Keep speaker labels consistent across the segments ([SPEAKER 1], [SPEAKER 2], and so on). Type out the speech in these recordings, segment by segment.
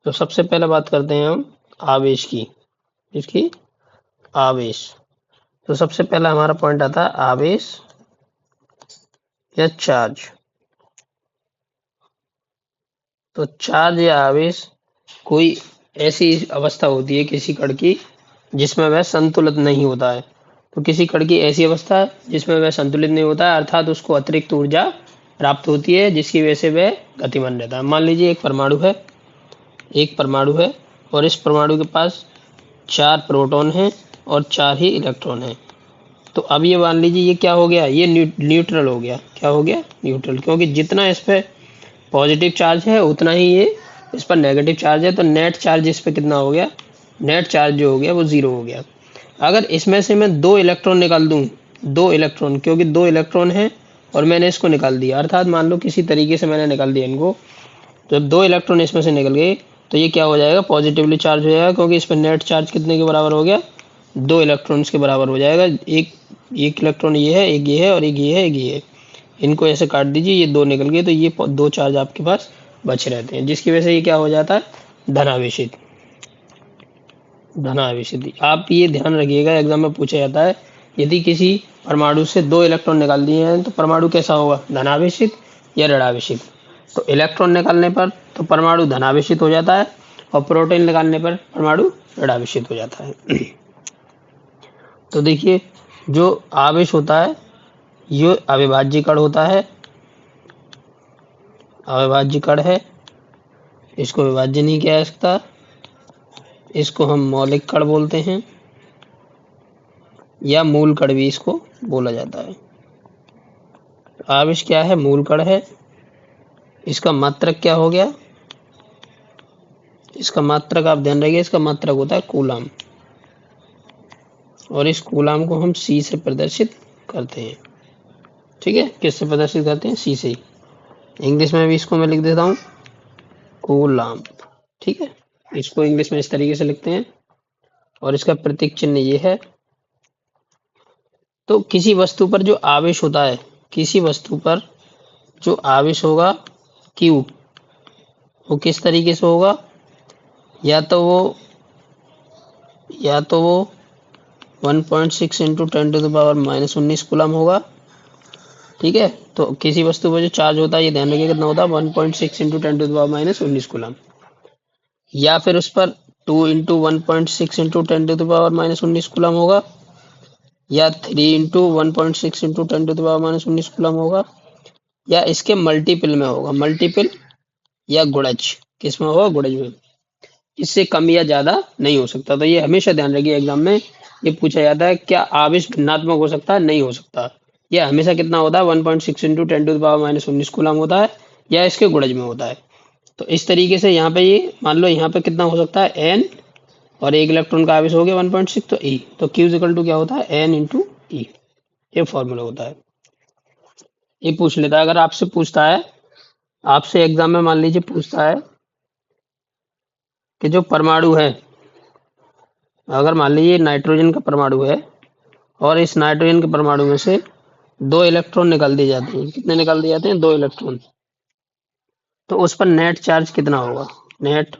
[SPEAKER 1] तो सबसे पहले बात करते हैं हम आवेश की। इसकी आवेश। तो सबसे पहला हमारा पॉइंट आता है आवेश या चार्ज। तो चार्ज या आवेश कोई ऐसी अवस्था होती है किसी कण की जिसमें वह संतुलित नहीं होता है। तो किसी कण की ऐसी अवस्था जिसमें वह संतुलित नहीं होता है, अर्थात उसको अतिरिक्त ऊर्जा प्राप्त होती है जिसकी वजह से वह गतिमान रहता है। मान लीजिए एक परमाणु है और इस परमाणु के पास 4 प्रोटॉन हैं और 4 ही इलेक्ट्रॉन हैं। तो अब ये मान लीजिए ये क्या हो गया, ये न्यूट्रल हो गया। क्या हो गया? न्यूट्रल। क्योंकि जितना इस पे पॉजिटिव चार्ज है उतना ही ये इस पर नेगेटिव चार्ज है। तो नेट चार्ज इस पे कितना हो गया? नेट चार्ज जो हो गया वो 0 हो गया। अगर इसमें से मैं 2 इलेक्ट्रॉन निकाल दूं, 2 इलेक्ट्रॉन, क्योंकि 2 इलेक्ट्रॉन है और मैंने इसको निकाल दिया, अर्थात मान लो किसी तरीके से मैंने निकाल दिया इनको। जब 2 इलेक्ट्रॉन इसमें से निकल गए तो ये क्या हो जाएगा? पॉजिटिवली चार्ज हो जाएगा, क्योंकि इस पर नेट चार्ज कितने के बराबर हो गया? 2 इलेक्ट्रॉन्स के बराबर हो जाएगा। एक इलेक्ट्रॉन ये है, एक ये है और एक ये है, एक ये है। इनको ऐसे काट दीजिए, ये 2 निकल गए तो ये 2 चार्ज आपके पास बचे रहते हैं, जिसकी वजह से ये क्या हो जाता है? धनावेशित। धनावेशित। आप ये ध्यान रखिएगा, एग्जाम में पूछा जाता है यदि किसी परमाणु से 2 इलेक्ट्रॉन निकाल दिए हैं तो परमाणु कैसा होगा? धनावेशित या ऋणावेशित। तो इलेक्ट्रॉन निकालने पर तो परमाणु धनावेशित हो जाता है और प्रोटॉन निकालने पर परमाणु ऋणावेशित हो जाता है। तो देखिए, जो आवेश होता है ये अविभाज्य कण होता है। अविभाज्य कण है, इसको विभाज्य नहीं किया जा सकता। इसको हम मौलिक कण बोलते हैं या मूल कण भी इसको बोला जाता है। आवेश क्या है? मूल कण है। इसका मात्रक क्या हो गया? इसका मात्रक आप ध्यान रखिए, इसका मात्रक होता है कूलाम। और इस कूलाम को हम C से प्रदर्शित करते हैं। ठीक है, किससे प्रदर्शित करते हैं? C से। इंग्लिश में भी इसको मैं लिख देता हूँ कूलाम। ठीक है, इसको इंग्लिश में इस तरीके से लिखते हैं और इसका प्रतीक चिन्ह ये है। तो किसी वस्तु पर जो आवेश होता है, किसी वस्तु पर जो आवेश होगा Q, वो किस तरीके से होगा? या तो वो 1.6 इंटू 10⁻⁻19 कूलम होगा। ठीक है, तो किसी वस्तु पर जो चार्ज होता है ये ध्यान रखिए कितना होता है? 1.6 इंटू 10⁻⁻19 कूलम। या फिर उस पर 2 इंटू 1.6 इंटू 10⁻⁻19 कूलम होगा, या 3 इंटू 1.6 इंटू 10⁻⁻19 कूलम होगा, या इसके मल्टीपल में होगा। मल्टीपल या गुणज, किस में होगा? गुणज में। इससे कम या ज्यादा नहीं हो सकता। तो ये हमेशा ध्यान रखिए, एग्जाम में ये पूछा जाता है क्या आवेश भिन्नात्मक हो सकता है? नहीं हो सकता। ये हमेशा कितना होता है? 1.6 इंटू 10⁻⁻19 कूलम होता है या इसके गुणज में होता है। तो इस तरीके से यहाँ पे ये मान लो यहाँ पे कितना हो सकता है? n, और एक इलेक्ट्रॉन का आवेश हो गया 1.6, तो E। तो Q इक्वल टू क्या होता है? n into E। ये फॉर्मूला होता है। ये पूछ लेता है, अगर आपसे पूछता है, आपसे एग्जाम में मान लीजिए पूछता है कि जो परमाणु है, अगर मान लीजिए नाइट्रोजन का परमाणु है और इस नाइट्रोजन के परमाणु में से 2 इलेक्ट्रॉन निकाल दिए जाते हैं। कितने निकाल दिए जाते हैं? 2 इलेक्ट्रॉन। तो उस पर नेट चार्ज कितना होगा? नेट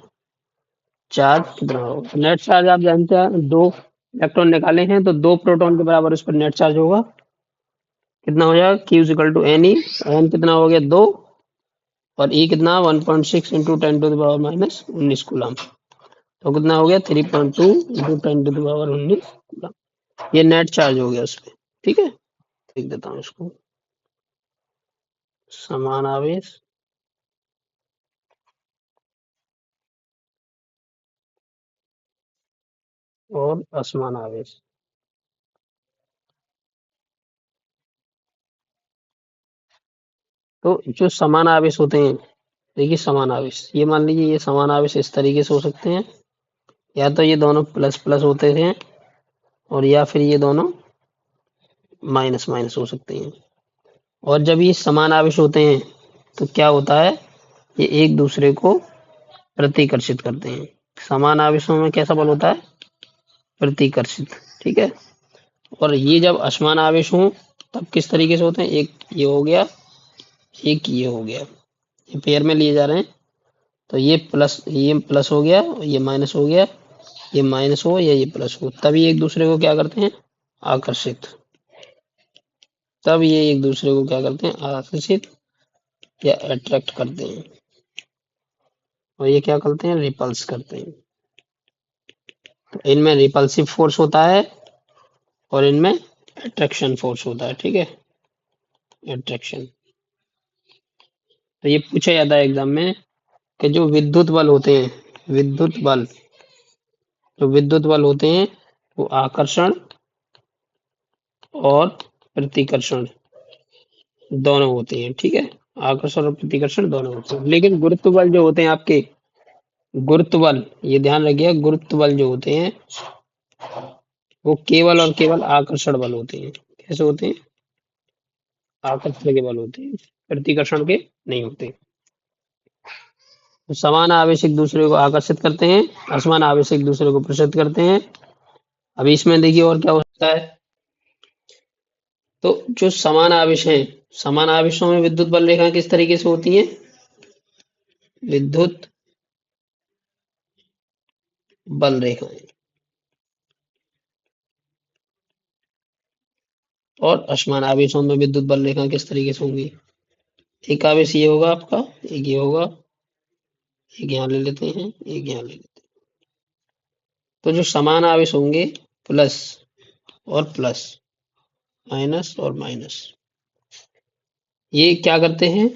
[SPEAKER 1] चार्ज कितना होगा? नेट चार्ज आप जानते हैं, 2 इलेक्ट्रॉन निकाले हैं तो 2 प्रोटॉन के बराबर उस पर नेट चार्ज होगा। कितना हो जाएगा? Q equal to N E. N कितना हो गया? 2, और E कितना? 1.6 इंटू 10⁻⁻19 कूलम। तो कितना हो गया? 3.2 इंटू 10⁻19 कूलम। ये नेट चार्ज हो गया उस पर। ठीक है, लिख देता हूँ इसको। समान आवेश और असमान आवेश। तो जो समान आवेश होते हैं, देखिए समान आवेश, ये मान लीजिए ये समान आवेश इस तरीके से हो सकते हैं, या तो ये दोनों प्लस प्लस होते हैं और या फिर ये दोनों माइनस माइनस हो सकते हैं। और जब ये समान आवेश होते हैं तो क्या होता है? ये एक दूसरे को प्रतिकर्षित करते हैं। समान आवेशों में कैसा बल होता है? प्रतिकर्षित। ठीक है, और ये जब असमान आवेश हों तब किस तरीके से होते हैं? एक ये हो गया, एक ये हो गया, ये पेयर में लिए जा रहे हैं। तो ये प्लस हो गया, ये माइनस हो गया, ये माइनस हो या ये प्लस हो, तब ये एक दूसरे को क्या करते हैं, आकर्षित। तब ये एक दूसरे को क्या करते हैं, आकर्षित या अट्रैक्ट करते हैं। और ये क्या करते हैं, रिपल्स करते हैं। तो इनमें रिपल्सिव फोर्स होता है और इनमें अट्रैक्शन फोर्स होता है। ठीक है, अट्रैक्शन। तो ये पूछा जाता है एग्जाम में कि जो विद्युत बल होते हैं, विद्युत बल, जो विद्युत बल होते हैं वो आकर्षण और प्रतिकर्षण दोनों होते हैं। ठीक है, आकर्षण और प्रतिकर्षण दोनों होते हैं। लेकिन गुरुत्व बल जो होते हैं आपके, गुरुत्व बल, ये ध्यान रखिए, गुरुत्व बल जो होते हैं वो केवल और केवल आकर्षण बल होते हैं। कैसे होते हैं, आकर्षण के बल होते हैं, प्रतिकर्षण के नहीं होते। तो समान आवेश एक दूसरे को आकर्षित करते हैं, असमान आवेश एक दूसरे को प्रसारित करते हैं। अभी इसमें देखिए और क्या होता है। तो जो समान आवेश हैं, समान आवेशों में विद्युत बल रेखाएं किस तरीके से होती हैं, विद्युत बल रेखाएं। और असमान आवेशों में विद्युत बल रेखाएं किस तरीके से होंगी, एक आवेश ये होगा आपका, एक ये होगा, एक यहाँ ले लेते हैं, एक यहाँ ले लेते हैं। तो जो समान आवेश होंगे, प्लस और प्लस, माइनस और माइनस, ये क्या करते हैं,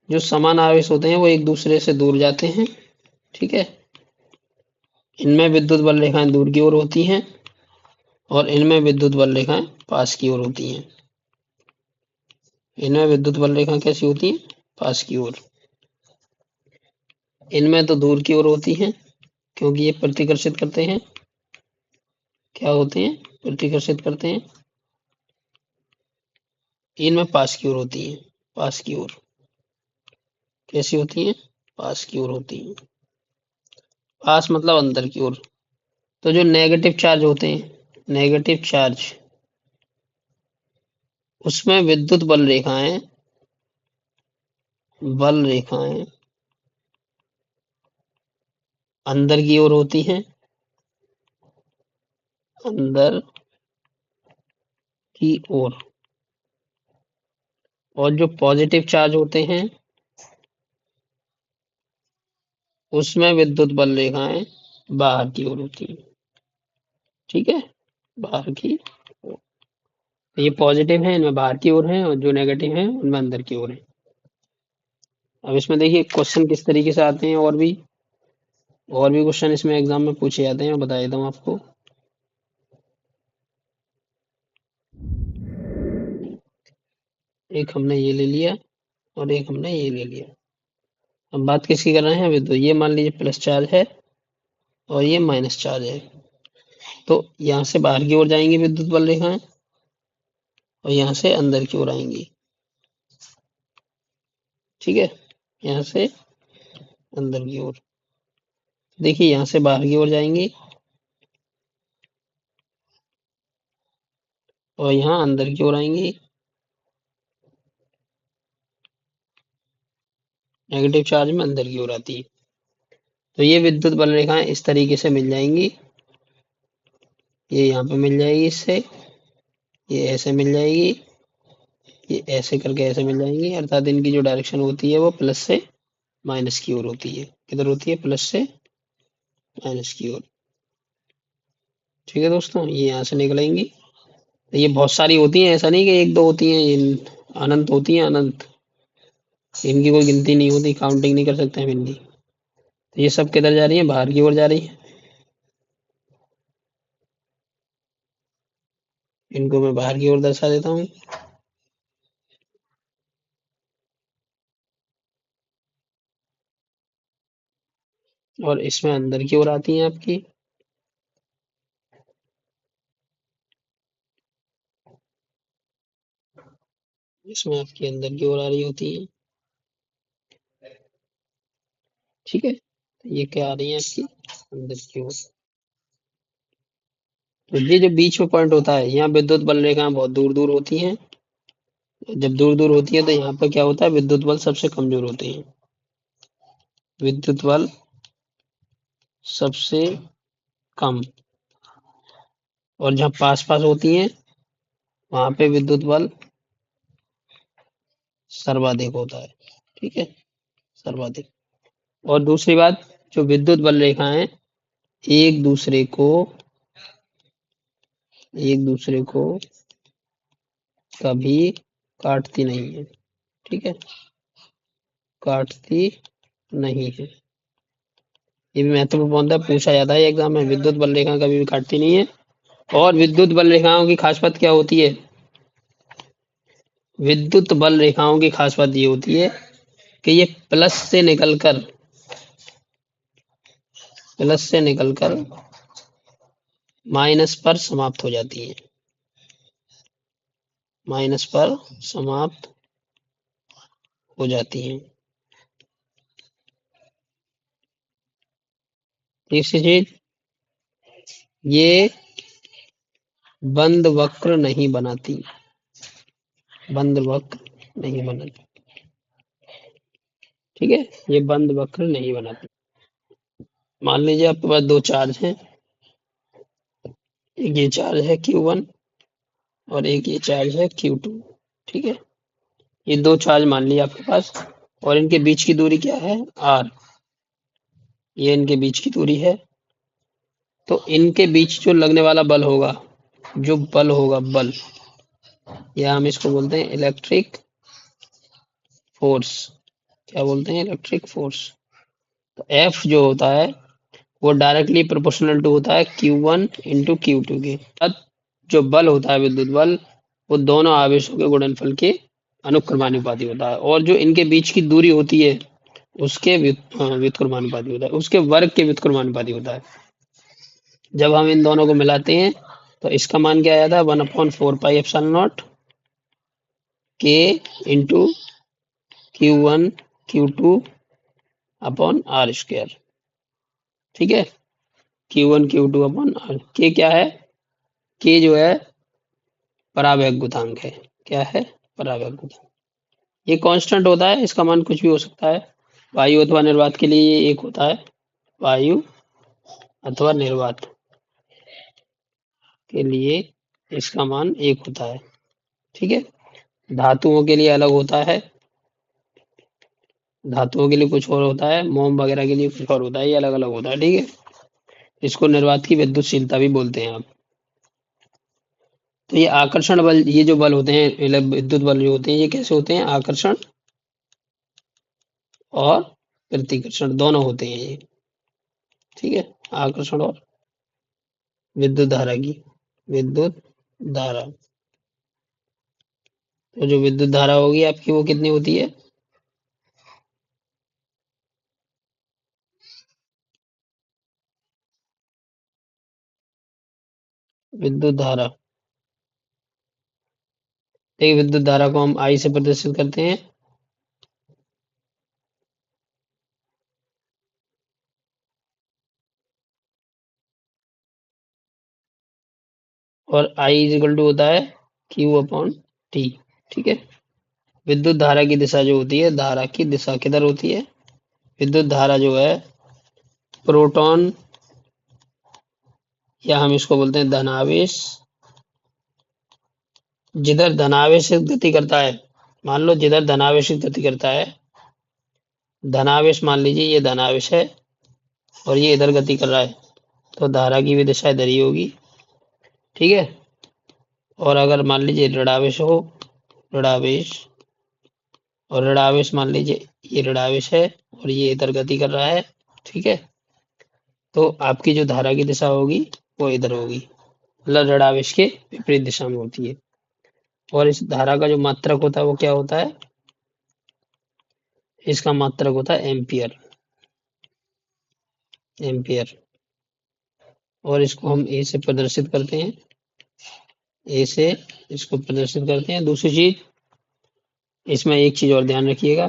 [SPEAKER 1] जो समान आवेश होते हैं वो एक दूसरे से दूर जाते हैं। ठीक है, इनमें विद्युत बल रेखाएं दूर की ओर होती हैं और इनमें विद्युत बल रेखाएं पास की ओर होती हैं। इनमें विद्युत बल रेखाएं कैसी होती हैं, पास की ओर। इनमें तो दूर की ओर होती हैं क्योंकि ये प्रतिकर्षित करते हैं, क्या होते हैं, प्रतिकर्षित करते हैं। इनमें पास की ओर होती हैं, पास की ओर। कैसी होती हैं, पास की ओर होती हैं। पास मतलब अंदर की ओर। तो जो नेगेटिव चार्ज होते हैं, नेगेटिव चार्ज, उसमें विद्युत बल रेखाएं, बल रेखाएं अंदर की ओर होती हैं, अंदर की ओर। और जो पॉजिटिव चार्ज होते हैं उसमें विद्युत बल रेखाएं बाहर की ओर होती हैं। ठीक है, बाहर की ओर। ये पॉजिटिव है, इनमें बाहर की ओर है, और जो नेगेटिव है उनमें अंदर की ओर है। अब इसमें देखिए क्वेश्चन किस तरीके से आते हैं, और भी क्वेश्चन इसमें एग्जाम में पूछे जाते हैं, बता देता हूँ आपको। एक हमने ये ले लिया और एक हमने ये ले लिया। अब बात किसकी कर रहे हैं, अभी तो ये मान लीजिए प्लस चार्ज है और ये माइनस चार्ज है। तो यहाँ से बाहर की ओर जाएंगी विद्युत बल रेखाएं और यहाँ से अंदर की ओर आएंगी। ठीक है, यहाँ से अंदर की ओर। देखिए यहाँ से बाहर की ओर जाएंगी और यहाँ अंदर की ओर आएंगी। नेगेटिव चार्ज में अंदर की ओर आती है। तो ये विद्युत बल रेखाएं इस तरीके से मिल जाएंगी। ये यहाँ पे मिल जाएगी इससे, ये ऐसे मिल जाएगी, ये ऐसे करके ऐसे मिल जाएंगी। अर्थात इनकी जो डायरेक्शन होती है वो प्लस से माइनस की ओर होती है। किधर होती है, प्लस से माइनस की ओर। ठीक है दोस्तों, ये यहाँ से निकलेंगी। तो ये बहुत सारी होती हैं, ऐसा नहीं कि एक दो होती हैं, ये अनंत होती हैं, अनंत। इनकी कोई गिनती नहीं होती, काउंटिंग नहीं कर सकते हम इनकी। तो ये सब किधर जा रही है, बाहर की ओर जा रही है। इनको मैं बाहर की ओर दर्शा देता हूँ। और इसमें अंदर की ओर आती हैं आपकी। इसमें आपकी अंदर की ओर आ रही होती है। ठीक है, तो ये क्या आ रही है आपकी, अंदर की ओर। तो ये जो बीच में पॉइंट होता है, यहाँ विद्युत बल रेखाएं बहुत दूर दूर होती हैं। जब दूर दूर होती है तो यहाँ पर क्या होता है, विद्युत बल सबसे कमजोर होते हैं। विद्युत बल सबसे कम, और जहाँ पास पास होती हैं वहां पे विद्युत बल सर्वाधिक होता है। ठीक है, सर्वाधिक। और दूसरी बात, जो विद्युत बल रेखाएं एक दूसरे को एक दूसरे को कभी काटती नहीं है। ठीक है, काटती नहीं है। ये भी महत्वपूर्ण पॉइंट है, पूछा जाता है एग्जाम में। विद्युत बल रेखा कभी भी काटती नहीं है। और विद्युत बल रेखाओं की खास बात क्या होती है? विद्युत बल रेखाओं की खास बात ये होती है कि ये प्लस से निकलकर माइनस पर समाप्त हो जाती है। माइनस पर समाप्त हो जाती हैं। तीसरी चीज, ये बंद वक्र नहीं बनाती। बंद वक्र नहीं बनाती। ठीक है, ये बंद वक्र नहीं बनाती। मान लीजिए आपके पास दो चार्ज हैं, एक ये चार्ज है Q1 और एक ये चार्ज है Q2। ठीक है, ये दो चार्ज मान लिया आपके पास, और इनके बीच की दूरी क्या है? R। ये इनके बीच की दूरी है। तो इनके बीच जो लगने वाला बल होगा, जो बल होगा, बल, या हम इसको बोलते हैं इलेक्ट्रिक फोर्स। क्या बोलते हैं? Electric force. तो F जो होता है वो डायरेक्टली प्रोपोर्शनल टू होता है Q1 इंटू Q2 के। अब जो बल होता है, विद्युत बल, वो दोनों आवेशों के गुणनफल के अनुक्रमानुपाती होता है। और जो इनके बीच की दूरी होती है उसके व्युत्क्रमानुपाती होता है, उसके वर्ग के व्युत्क्रमानुपाती होता है। जब हम इन दोनों को मिलाते हैं तो इसका मान क्या आ जाता है? 1/4 पाई एप्सिलॉन नॉट के into Q1 Q2 upon r square. ठीक है, Q1 Q2 अपॉन आर। के क्या है? के जो है परावैग गुणांक है। क्या है? परावैग गुणांक। ये कांस्टेंट होता है, इसका मान कुछ भी हो सकता है। वायु अथवा निर्वात के लिए ये एक होता है। वायु अथवा निर्वात के लिए इसका मान एक होता है। ठीक है, धातुओं के लिए अलग होता है। धातुओं के लिए कुछ और होता है, मोम वगैरह के लिए कुछ और होता है, ये अलग अलग होता है। ठीक है, इसको निर्वात की विद्युतशीलता भी बोलते हैं आप। तो ये आकर्षण बल, ये जो बल होते हैं, मतलब विद्युत बल जो होते हैं, ये कैसे होते हैं? आकर्षण और प्रतिकर्षण दोनों होते हैं ये। ठीक है, आकर्षण और विद्युत धारा की, विद्युत धारा। तो जो विद्युत धारा होगी आपकी वो कितनी होती है? विद्युत धारा, देखिए विद्युत धारा को हम आई से प्रदर्शित करते हैं। और आई इज इक्वल टू होता है Q अपॉन टी। ठीक है, विद्युत धारा की दिशा जो होती है, धारा की दिशा किधर होती है? विद्युत धारा जो है प्रोटॉन, या हम इसको बोलते हैं धनावेश, जिधर धनावेशित गति करता है। मान लो जिधर धनावेशित गति करता है, धनावेश मान लीजिए ये धनावेश है और ये इधर गति कर रहा है, तो धारा की भी दिशा इधर ही होगी। ठीक है, और अगर मान लीजिए ऋणावेश हो, ऋणावेश, और ऋणावेश मान लीजिए ये ऋणावेश है और ये इधर गति कर रहा है। ठीक है, तो आपकी जो धारा की दिशा होगी वो इधर होगी, मतलब ऋणावेश के विपरीत दिशा में होती है। और इस धारा का जो मात्रक होता है वो क्या होता है? इसका मात्रक होता है एम्पियर। एम्पियर। और इसको हम ए से प्रदर्शित करते हैं। ए से इसको प्रदर्शित करते हैं। दूसरी चीज, इसमें एक चीज और ध्यान रखिएगा,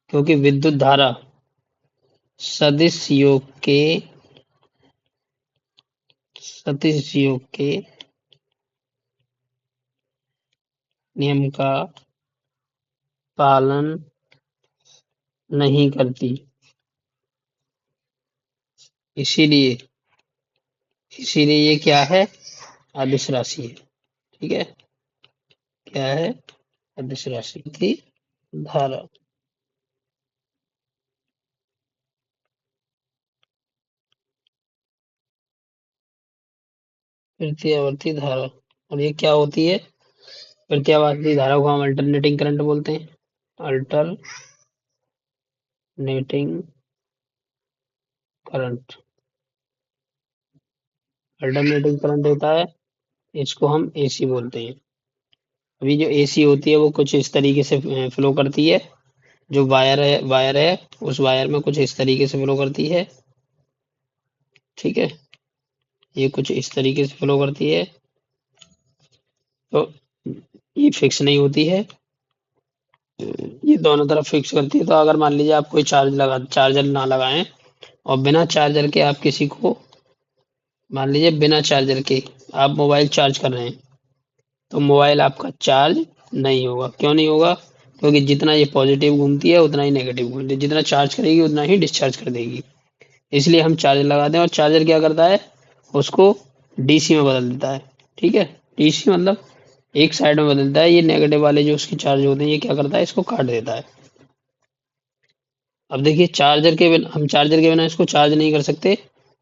[SPEAKER 1] क्योंकि विद्युत धारा सदिश योग के सदिश योग के नियम का पालन नहीं करती। इसीलिए इसीलिए ये क्या है? अदिश राशि है। ठीक है, क्या है? अदिश राशि की धारा। प्रत्यावर्ती धारा। और ये क्या होती है? प्रत्यावर्ती धारा को हम अल्टरनेटिंग करंट बोलते हैं। Alternating current. अल्टरनेटिंग करंट होता है, इसको हम एसी बोलते हैं। अभी जो एसी होती है वो कुछ इस तरीके से फ्लो करती है। जो वायर है उस वायर में कुछ इस तरीके से फ्लो करती है। ठीक है, ये कुछ इस तरीके से फ्लो करती है। तो ये फिक्स नहीं होती है, ये दोनों तरफ फिक्स करती है। तो अगर मान लीजिए आप कोई चार्जर ना लगाएं और बिना चार्जर के आप किसी को, मान लीजिए बिना चार्जर के आप मोबाइल चार्ज कर रहे हैं, तो मोबाइल आपका चार्ज नहीं होगा। क्यों नहीं होगा? क्योंकि जितना ये पॉजिटिव घूमती है उतना ही नेगेटिव घूमती है। जितना चार्ज करेगी उतना ही डिस्चार्ज कर देगी। इसलिए हम चार्जर लगाते हैं और चार्जर क्या करता है? उसको डीसी में बदल देता है। ठीक है, डीसी मतलब एक साइड में बदलता है। ये नेगेटिव वाले जो उसके चार्ज होते हैं ये क्या करता है? इसको काट देता है। अब देखिए, हम चार्जर के बिना इसको चार्ज नहीं कर सकते,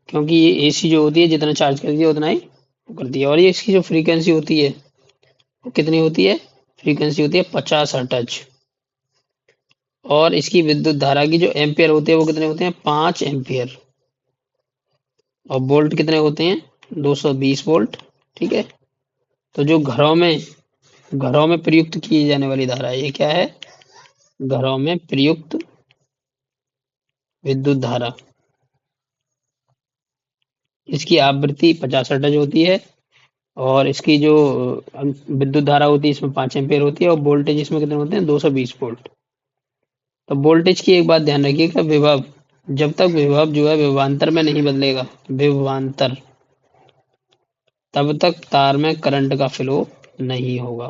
[SPEAKER 1] क्योंकि ये एसी जो होती है जितना चार्ज करती है उतना ही वो करती है। और ये इसकी जो फ्रीक्वेंसी होती है वो कितनी होती है? फ्रीक्वेंसी होती है 50 हर्ट्ज। और इसकी विद्युत धारा की जो एम्पियर होते हैं वो कितने होते हैं? 5 एम्पियर। और वोल्ट कितने होते हैं? 220 वोल्ट। ठीक है, तो जो घरों में प्रयुक्त की जाने वाली धारा है, ये क्या है? घरों में प्रयुक्त विद्युत धारा। इसकी आवृत्ति 50 हर्ट्ज होती है। और इसकी जो विद्युत धारा होती है इसमें 5 एम्पियर होती है। और वोल्टेज इसमें कितने होते हैं? 220 वोल्ट। तो वोल्टेज की एक बात ध्यान रखिएगा, विभव, जब तक विभव जो है विभवांतर में नहीं बदलेगा, विभवांतर, तब तक तार में करंट का फ्लो नहीं होगा।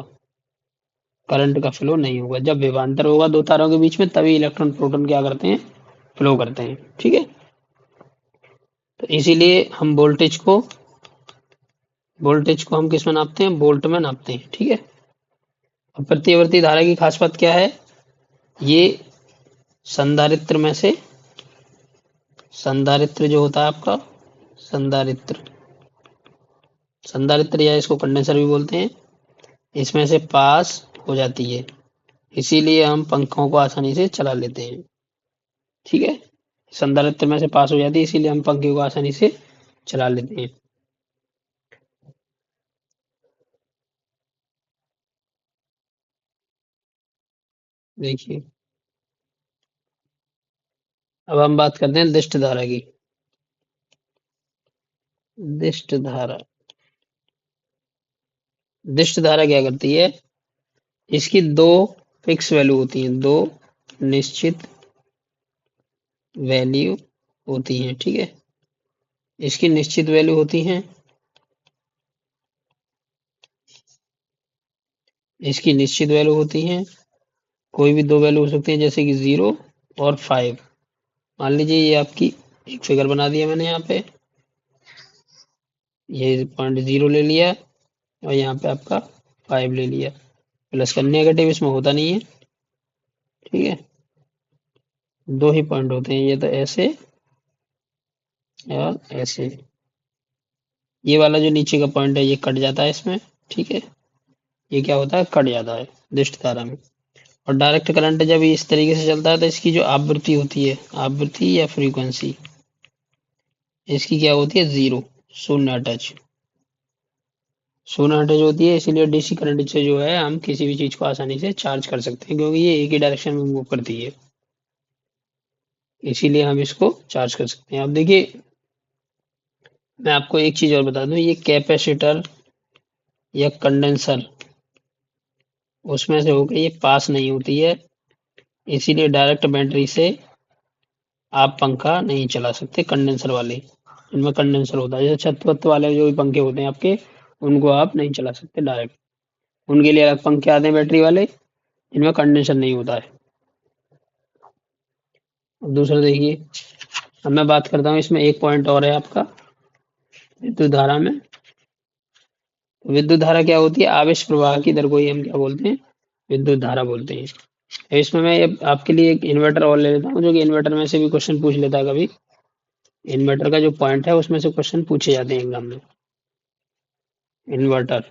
[SPEAKER 1] करंट का फ्लो नहीं होगा। जब विभवांतर होगा दो तारों के बीच में, तभी इलेक्ट्रॉन प्रोटॉन क्या करते हैं? फ्लो करते हैं। ठीक है, तो इसीलिए हम वोल्टेज को हम किस में नापते हैं? वोल्ट में नापते हैं। ठीक है, अब प्रतिवर्ती धारा की खास बात क्या है? ये संधारित्र में से, संधारित्र जो होता है आपका, संधारित्र, संधारित्र या इसको कंडेंसर भी बोलते हैं, इसमें से पास हो जाती है। इसीलिए हम पंखों को आसानी से चला लेते हैं। ठीक है, संधारित्र में से पास हो जाती है, इसीलिए हम पंखे को आसानी से चला लेते हैं। देखिए, अब हम बात करते हैं दिष्ट धारा की। दिष्ट धारा, दिष्ट धारा क्या करती है? इसकी दो फिक्स वैल्यू होती हैं, दो निश्चित वैल्यू होती हैं। ठीक है, इसकी निश्चित वैल्यू होती हैं, इसकी निश्चित वैल्यू होती हैं। कोई भी दो वैल्यू हो सकती है, जैसे कि 0 और 5। मान लीजिए ये आपकी एक फिगर बना दिया मैंने यहाँ पे, ये पॉइंट 0 ले लिया और यहाँ पे आपका 5 ले लिया। प्लस का नेगेटिव इसमें होता नहीं है। ठीक है, दो ही पॉइंट होते हैं, ये तो ऐसे और ऐसे। ये वाला जो नीचे का पॉइंट है ये कट जाता है इसमें। ठीक है, ये क्या होता है? कट जाता है दिष्ट धारा में। और डायरेक्ट करंट जब इस तरीके से चलता है तो इसकी जो आवृत्ति होती है, आवृत्ति या फ्रीक्वेंसी, इसकी क्या होती है? 0, शून्य टच, शून्य टच होती है। इसीलिए डीसी करंट से जो है हम किसी भी चीज को आसानी से चार्ज कर सकते हैं, क्योंकि ये एक ही डायरेक्शन में मूव करती है। इसीलिए हम इसको चार्ज कर सकते हैं। अब देखिए, मैं आपको एक चीज और बता दूं, ये कैपेसिटर या कंडेंसर, उसमें से होकर ये पास नहीं होती है। इसीलिए डायरेक्ट बैटरी से आप पंखा नहीं चला सकते। कंडेंसर वाले, इनमें कंडेंसर होता है, जैसे छत वत वाले जो भी पंखे होते हैं आपके, उनको आप नहीं चला सकते डायरेक्ट। उनके लिए अलग पंखे आते हैं बैटरी वाले, जिनमें कंडेंसर नहीं होता है। अब दूसरा देखिए, अब मैं बात करता हूँ इसमें एक पॉइंट और है आपका विद्युत धारा में। तो विद्युत धारा क्या होती है? आवेश प्रवाह की दर को ही हम क्या बोलते हैं? विद्युत धारा बोलते हैं। तो इसमें मैं आपके लिए एक इन्वर्टर और ले लेता हूँ, जो कि इन्वर्टर में से भी क्वेश्चन पूछ लेता है कभी। इन्वर्टर का जो पॉइंट है उसमें से क्वेश्चन पूछे जाते हैं एग्जाम में। इन्वर्टर,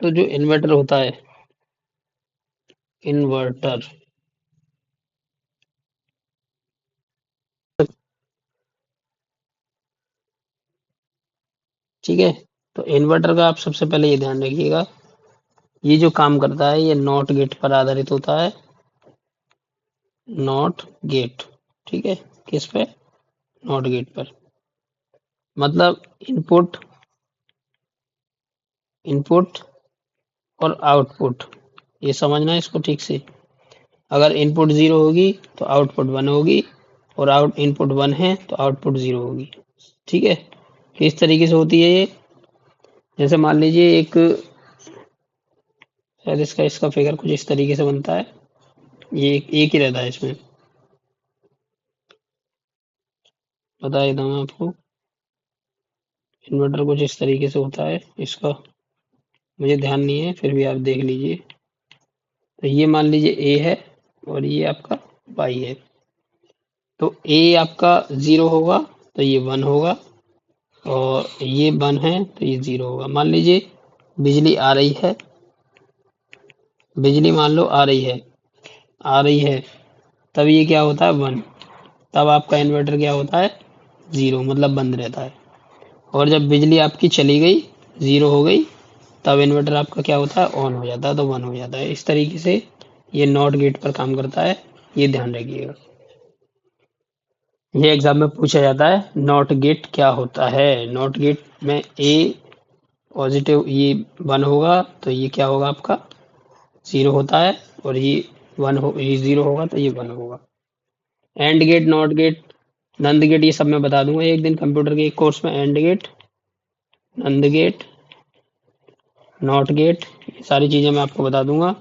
[SPEAKER 1] तो जो इन्वर्टर होता है, इन्वर्टर, ठीक है। तो इन्वर्टर का आप सबसे पहले ये ध्यान रखिएगा, ये जो काम करता है ये नॉट गेट पर आधारित होता है। नॉट गेट, ठीक है। किस पे? नॉट गेट पर। मतलब इनपुट, इनपुट और आउटपुट, ये समझना है इसको ठीक से। अगर इनपुट 0 होगी तो आउटपुट 1 होगी, और आउट इनपुट 1 है तो आउटपुट 0 होगी, ठीक है। किस तरीके से होती है ये? जैसे मान लीजिए एक, शायद इसका इसका फिगर कुछ इस तरीके से बनता है। ये एक ही रहता है इसमें, बता देता हूँ आपको। इन्वर्टर कुछ इस तरीके से होता है, इसका मुझे ध्यान नहीं है, फिर भी आप देख लीजिए। तो ये मान लीजिए ए है और ये आपका वाई है। तो ए आपका 0 होगा तो ये 1 होगा, और ये 1 है तो ये 0 होगा। मान लीजिए बिजली आ रही है, बिजली मान लो आ रही है, आ रही है, तब ये क्या होता है? 1। तब आपका इन्वर्टर क्या होता है? 0, मतलब बंद रहता है। और जब बिजली आपकी चली गई, 0 हो गई, तब इन्वर्टर आपका क्या होता है? ऑन हो जाता है, तो 1 हो जाता है। इस तरीके से ये नॉट गेट पर काम करता है, ये ध्यान रखिएगा। ये एग्जाम में पूछा जाता है, नॉट गेट क्या होता है। नॉट गेट में ए पॉजिटिव, ये 1 होगा तो ये क्या होगा आपका? 0 होता है, और ये 1 हो, ये 0 होगा तो ये 1 होगा। AND gate, NOT gate, NAND gate, ये सब मैं बता दूंगा एक दिन कंप्यूटर के एक कोर्स में। AND gate, NAND gate, NOT gate, ये सारी चीजें मैं आपको बता दूंगा।